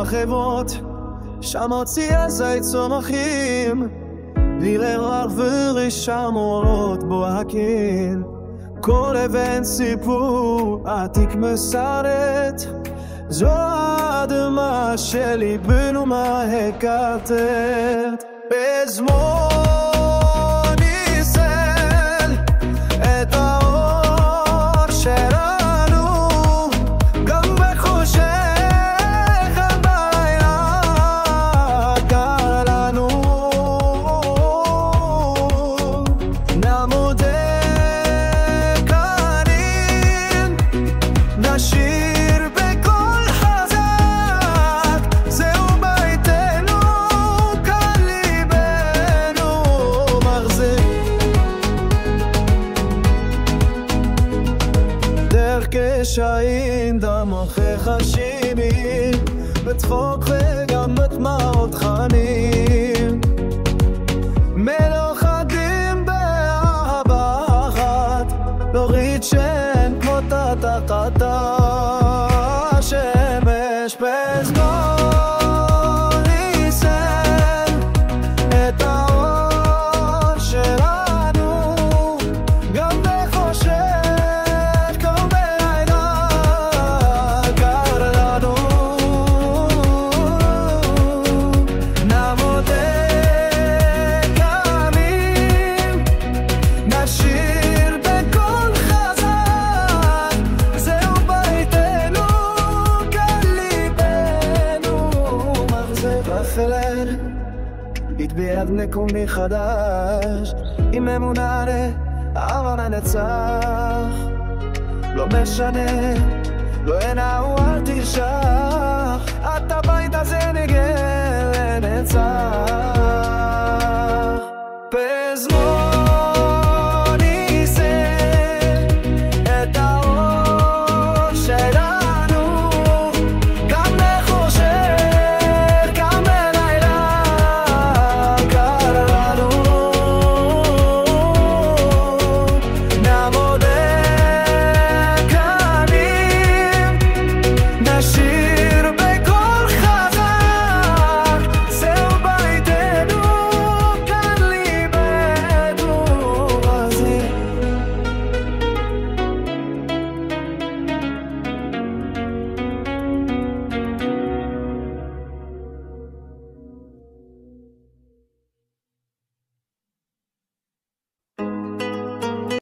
בחברות, שם הוציא הזית צומחים, וירר ורשם אורות בוהקים. כל אבן סיפור עתיק מסרט, זו האדמה שליבנו מהקטרת. בזמור ניסל את האור שלנו, גם בחושך הלילה קר לנו. נעמוד כאן, נשיר בקול חזק, זהו ביתנו, כאן ליבנו מחזיק. דרך כשעים דמך חשימים, בצחוק וגם בדמעות חנים, מלוכדים באהבה אחת, להוריד שאין כמו תחת השמש. בזמור ניסל את האור שלנו, גם בחושך גם בלילה קר לנו. נעמוד קמים, נשיר בקול חזק, זהו ביתנו, כאן ליבנו מחזיק. בפלר יתביעת נקום מחדש, עם אמונה לאהבה ננצח. לא משנה, לא ינעו אל תשכח, את הבית הזה נגן לנצח. בזמור